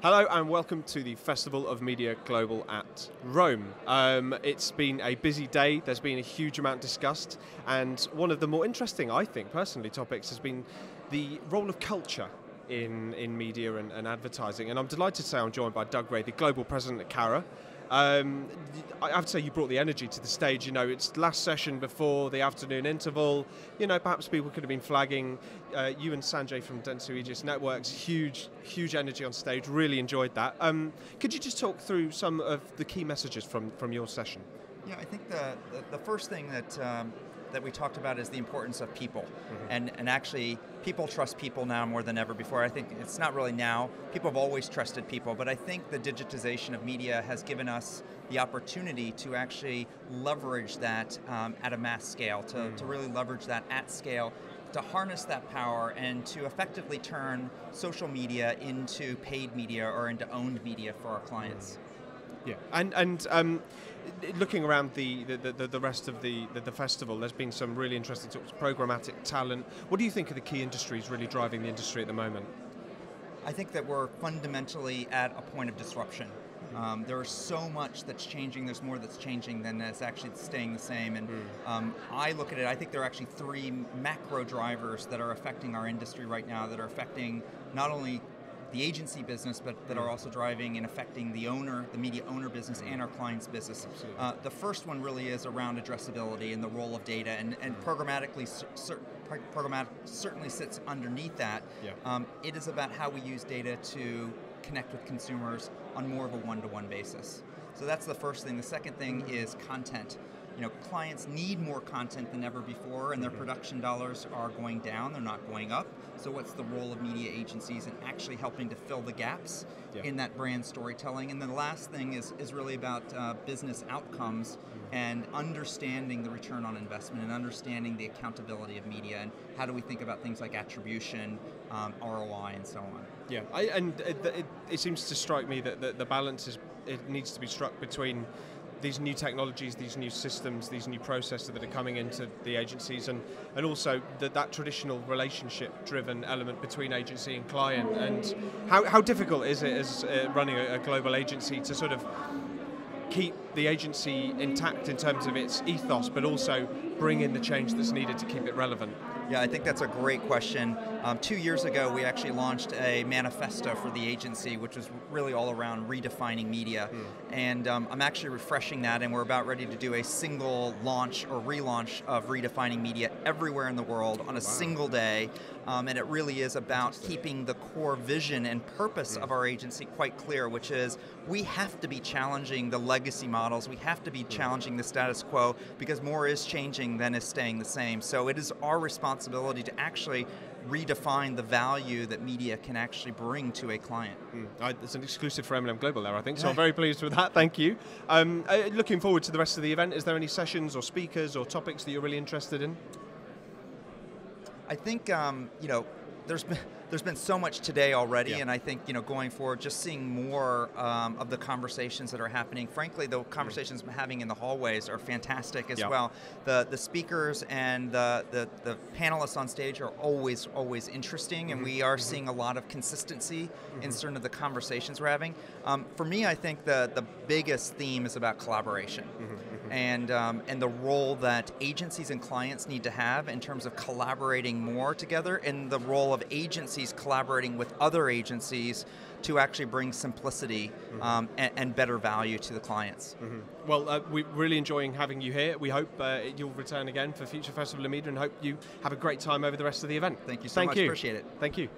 Hello and welcome to the Festival of Media Global at Rome. It's been a busy day, there's been a huge amount discussed, and one of the more interesting, I think, personally, topics has been the role of culture in media and advertising. And I'm delighted to say I'm joined by Doug Ray, the Global President at Carat. I have to say you brought the energy to the stage. You know, it's last session before the afternoon interval. You know, perhaps people could have been flagging. You and Sanjay from Dentsu Aegis Networks, huge energy on stage. Really enjoyed that. Could you just talk through some of the key messages from your session? Yeah, I think the first thing that we talked about is the importance of people, and actually people trust people now more than ever before. I think it's not really now, people have always trusted people, but I think the digitization of media has given us the opportunity to actually leverage that at a mass scale, to really leverage that at scale, to harness that power and to effectively turn social media into paid media or into owned media for our clients. Yeah, and looking around the rest of the festival, there's been some really interesting talks, programmatic talent. What do you think are the key industries really driving the industry at the moment? I think that we're fundamentally at a point of disruption. There is so much that's changing, there's more that's changing than that's actually staying the same. And I look at it, I think there are actually three macro drivers that are affecting our industry right now, that are affecting not only the agency business, but that are also driving and affecting the media owner business and our clients' business. The first one really is around addressability and the role of data, and programmatic certainly sits underneath that. Yeah. It is about how we use data to connect with consumers on more of a one-to-one basis. So that's the first thing. The second thing is content. You know, clients need more content than ever before, and their production dollars are going down, they're not going up. So what's the role of media agencies in actually helping to fill the gaps in that brand storytelling? And then the last thing is really about business outcomes and understanding the return on investment and understanding the accountability of media, and how do we think about things like attribution, ROI, and so on. Yeah, it seems to strike me that the balance needs to be struck between these new technologies, these new systems, these new processes that are coming into the agencies, and also that traditional relationship-driven element between agency and client. And how difficult is it as running a global agency to sort of keep the agency intact in terms of its ethos, but also bring in the change that's needed to keep it relevant? Yeah, I think that's a great question. 2 years ago, we actually launched a manifesto for the agency, which was really all around redefining media. And I'm actually refreshing that, and we're about ready to do a single launch or relaunch of redefining media everywhere in the world on a single day. And it really is about keeping the core vision and purpose of our agency quite clear, which is we have to be challenging the legacy models, we have to be challenging the status quo, because more is changing than is staying the same. So it is our responsibility to actually redefine the value that media can actually bring to a client. It's an exclusive for MLM Global there, I think, so I'm very pleased with that, thank you. Looking forward to the rest of the event, is there any sessions or speakers or topics that you're really interested in? I think you know, there's been so much today already, and I think, you know, going forward, just seeing more of the conversations that are happening. Frankly, the conversations I'm having in the hallways are fantastic as well. The speakers and the panelists on stage are always interesting, and we are seeing a lot of consistency in certain of the conversations we're having. For me, I think the biggest theme is about collaboration. And the role that agencies and clients need to have in terms of collaborating more together, and the role of agencies collaborating with other agencies to actually bring simplicity and better value to the clients. Well, we're really enjoying having you here. We hope you'll return again for future Festival of Media, and hope you have a great time over the rest of the event. Thank you so much, appreciate it. Thank you.